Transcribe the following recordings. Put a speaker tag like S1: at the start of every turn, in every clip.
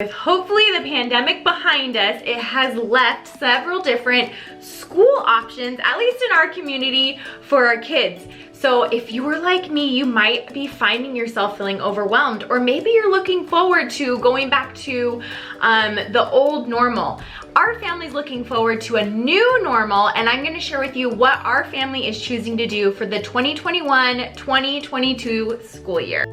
S1: With hopefully the pandemic behind us, it has left several different school options, at least in our community, for our kids. So if you were like me, you might be finding yourself feeling overwhelmed, or maybe you're looking forward to going back to the old normal. Our family's looking forward to a new normal, and I'm gonna share with you what our family is choosing to do for the 2021-2022 school year.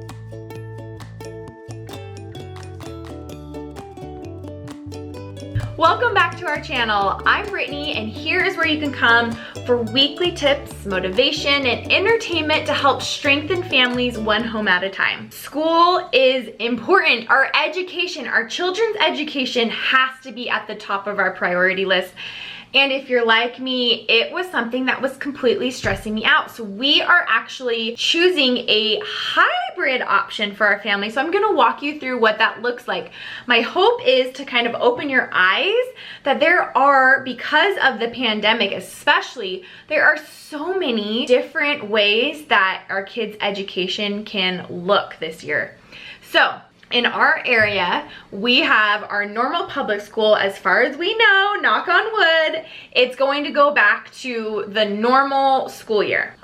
S1: Welcome back to our channel. I'm Brittany, and here is where you can come for weekly tips, motivation, and entertainment to help strengthen families one home at a time. School is important. Our education, our children's education has to be at the top of our priority list. And if you're like me, it was something that was completely stressing me out. So we are actually choosing a hybrid option for our family. So I'm gonna walk you through what that looks like. My hope is to kind of open your eyes that there are, because of the pandemic especially, there are so many different ways that our kids' education can look this year. So, in our area, we have our normal public school. As far as we know, knock on wood, it's going to go back to the normal school year.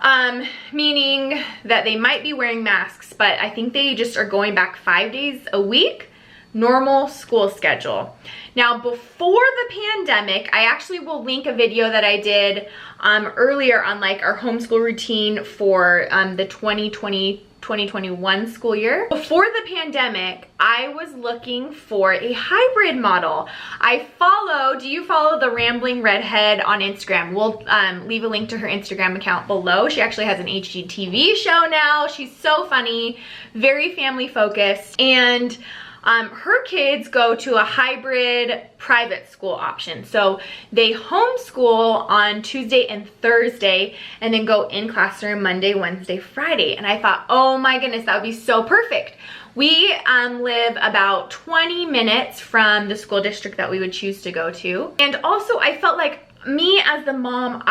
S1: Meaning that they might be wearing masks, but I think they just are going back 5 days a week, normal school schedule. Now, before the pandemic, I actually will link a video that I did earlier on like our homeschool routine for the 2020-2021 school year. Before the pandemic, I was looking for a hybrid model. Do you follow the Rambling Redhead on Instagram? We'll leave a link to her Instagram account below. She actually has an HGTV show now. She's so funny, very family focused, and her kids go to a hybrid private school option. So they homeschool on Tuesday and Thursday and then go in classroom Monday, Wednesday, Friday. And I thought, oh my goodness, that would be so perfect. We live about 20 minutes from the school district that we would choose to go to. And also I felt like me as the mom,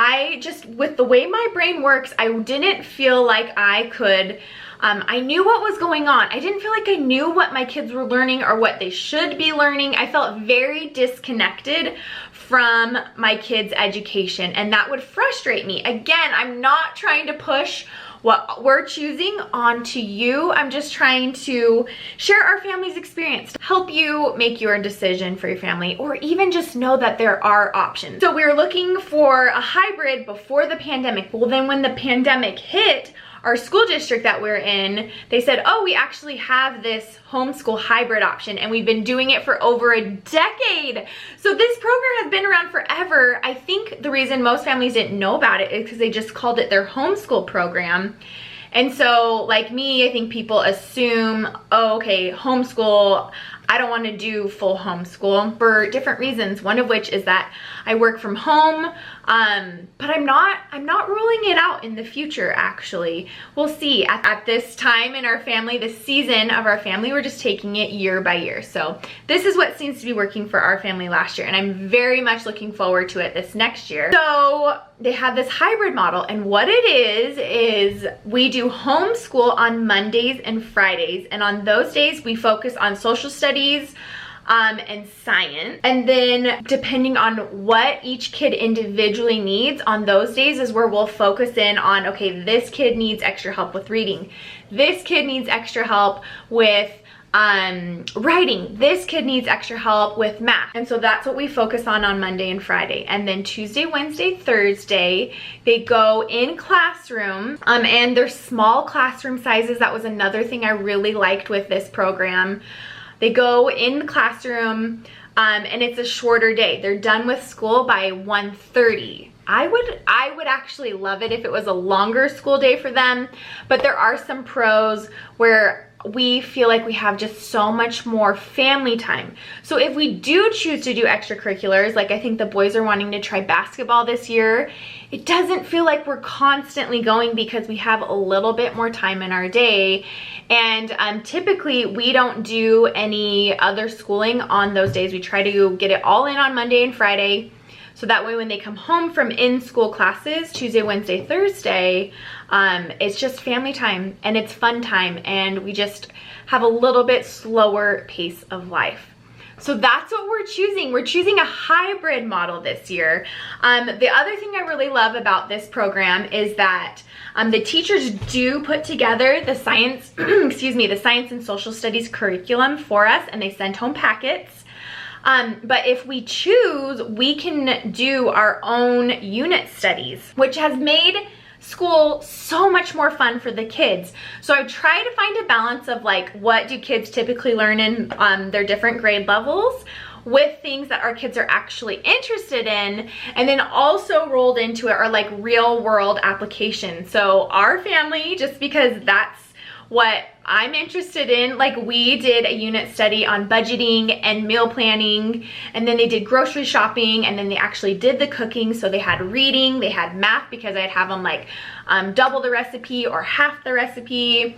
S1: with the way my brain works, I didn't feel like I could I knew what was going on. I didn't feel like I knew what my kids were learning or what they should be learning. I felt very disconnected from my kids' education, and that would frustrate me. Again, I'm not trying to push what we're choosing onto you. I'm just trying to share our family's experience, to help you make your decision for your family, or even just know that there are options. So we were looking for a hybrid before the pandemic. Well, then when the pandemic hit, our school district that we're in, they said, oh, we actually have this homeschool hybrid option, and we've been doing it for over a decade. So this program has been around forever. I think the reason most families didn't know about it is because they just called it their homeschool program. And so, like me, I think people assume, oh, okay, homeschool, I don't want to do full homeschool for different reasons. One of which is that I work from home, but I'm not ruling it out in the future, actually. We'll see. At this time in our family, this season of our family, we're just taking it year by year. So this is what seems to be working for our family last year, and I'm very much looking forward to it this next year. So they have this hybrid model, and what it is we do homeschool on Mondays and Fridays, and on those days we focus on social studies and science. And then depending on what each kid individually needs on those days is where we'll focus in on, okay, this kid needs extra help with reading. This kid needs extra help with writing. This kid needs extra help with math. And so that's what we focus on Monday and Friday. And then Tuesday, Wednesday, Thursday, they go in classroom, and they're small classroom sizes. That was another thing I really liked with this program. They go in the classroom, and it's a shorter day. They're done with school by 1:30. I would actually love it if it was a longer school day for them, but there are some pros where we feel like we have just so much more family time. So if we do choose to do extracurriculars, like I think the boys are wanting to try basketball this year, it doesn't feel like we're constantly going because we have a little bit more time in our day. And typically we don't do any other schooling on those days. We try to get it all in on Monday and Friday. So that way when they come home from in-school classes, Tuesday, Wednesday, Thursday, it's just family time and it's fun time, and we just have a little bit slower pace of life. So that's what we're choosing. We're choosing a hybrid model this year. The other thing I really love about this program is that the teachers do put together the science, the science and social studies curriculum for us, and they send home packets. But if we choose, we can do our own unit studies, which has made school so much more fun for the kids. So I try to find a balance of like, what do kids typically learn in their different grade levels with things that our kids are actually interested in, and then also rolled into it are like real world applications. So our family, just because that's what I'm interested in, like we did a unit study on budgeting and meal planning, and then they did grocery shopping, and then they actually did the cooking. So they had reading, they had math, because I'd have them like double the recipe or half the recipe.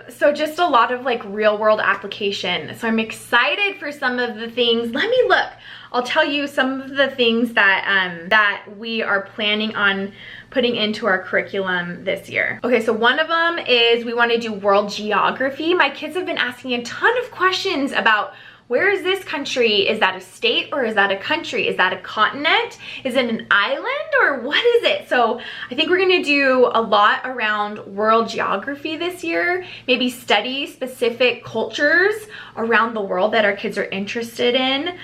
S1: So just a lot of like real world application. So I'm excited for some of the things. Let me look. I'll tell you some of the things that that we are planning on putting into our curriculum this year. Okay, so one of them is we want to do world geography. My kids have been asking a ton of questions about, where is this country? Is that a state or is that a country? Is that a continent? Is it an island or what is it? So I think we're gonna do a lot around world geography this year, maybe study specific cultures around the world that our kids are interested in.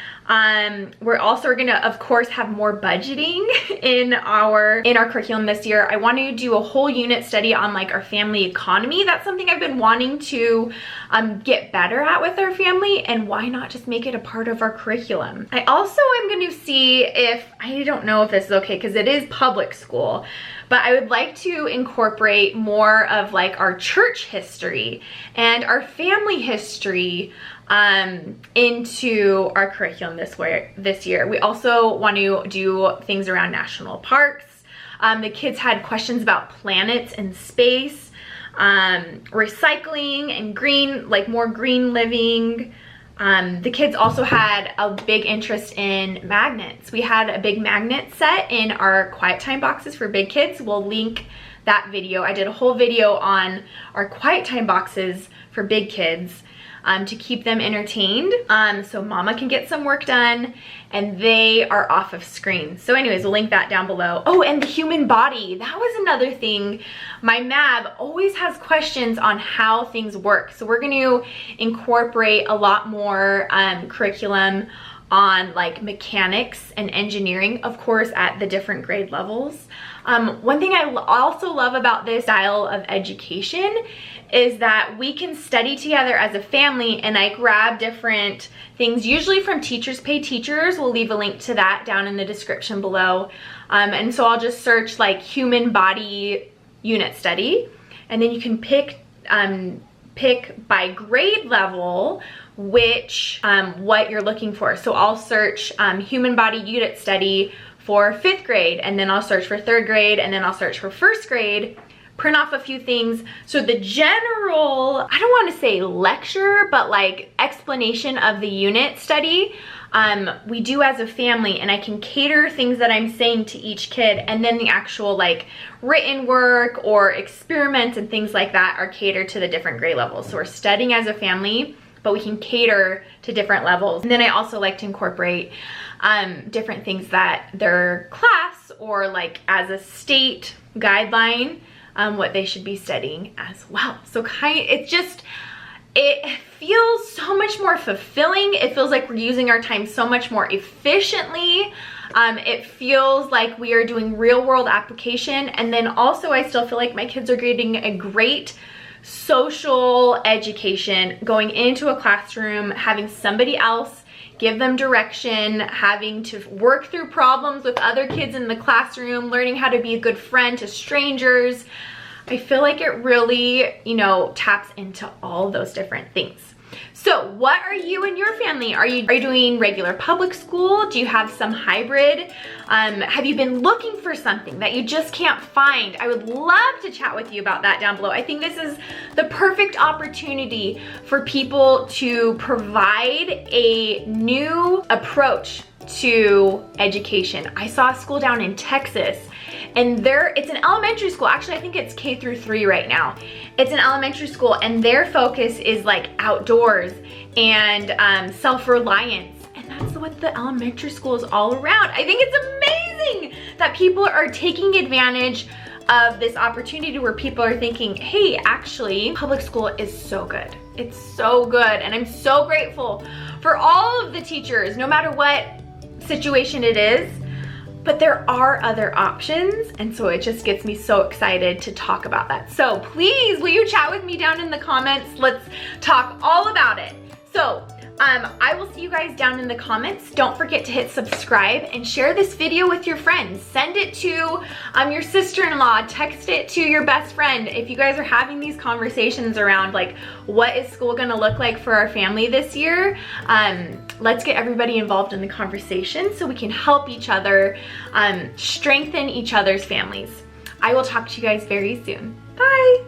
S1: We're also gonna, of course, have more budgeting in our curriculum this year. I want to do a whole unit study on like our family economy. That's something I've been wanting to get better at with our family, and why not just make it a part of our curriculum? I also am going to see if, I don't know if this is okay because it is public school, but I would like to incorporate more of like our church history and our family history into our curriculum this year. We also want to do things around national parks. The kids had questions about planets and space, recycling and green, like more green living. The kids also had a big interest in magnets. We had a big magnet set in our quiet time boxes for big kids. We'll link that video. I did a whole video on our quiet time boxes for big kids to keep them entertained, so mama can get some work done and they are off of screen. So anyways, we'll link that down below. Oh, and the human body, that was another thing. My MAB always has questions on how things work, so we're going to incorporate a lot more curriculum on like mechanics and engineering, of course, at the different grade levels. One thing I also love about this style of education is that we can study together as a family, and I grab different things, usually from Teachers Pay Teachers. We'll leave a link to that down in the description below. And so I'll just search like human body unit study, and then you can pick by grade level which what you're looking for. So I'll search human body unit study for 5th grade, and then I'll search for 3rd grade, and then I'll search for 1st grade, print off a few things. So the general, I don't want to say lecture, but like explanation of the unit study, we do as a family, and I can cater things that I'm saying to each kid, and then the actual like written work or experiments and things like that are catered to the different grade levels. So we're studying as a family, but we can cater to different levels. And then I also like to incorporate different things that their class or like as a state guideline, what they should be studying as well. So it feels so much more fulfilling. It feels like we're using our time so much more efficiently. It feels like we are doing real world application. And then also I still feel like my kids are getting a great social education, going into a classroom, having somebody else give them direction, having to work through problems with other kids in the classroom, learning how to be a good friend to strangers. I feel like it really, you know, taps into all those different things. So what are you and your family? Are you doing regular public school? Do you have some hybrid? Have you been looking for something that you just can't find? I would love to chat with you about that down below. I think this is the perfect opportunity for people to provide a new approach to education. I saw a school down in Texas, and it's an elementary school. Actually, I think it's K through 3 right now. It's an elementary school, and their focus is like outdoors and self-reliance. And that's what the elementary school is all around. I think it's amazing that people are taking advantage of this opportunity where people are thinking, hey, actually, public school is so good. It's so good, and I'm so grateful for all of the teachers, no matter what situation it is. But there are other options, and so it just gets me so excited to talk about that. So please, will you chat with me down in the comments? Let's talk all about it. So I will see you guys down in the comments. Don't forget to hit subscribe and share this video with your friends. Send it to your sister-in-law, text it to your best friend. If you guys are having these conversations around like, what is school gonna look like for our family this year? Let's get everybody involved in the conversation so we can help each other strengthen each other's families. I will talk to you guys very soon. Bye.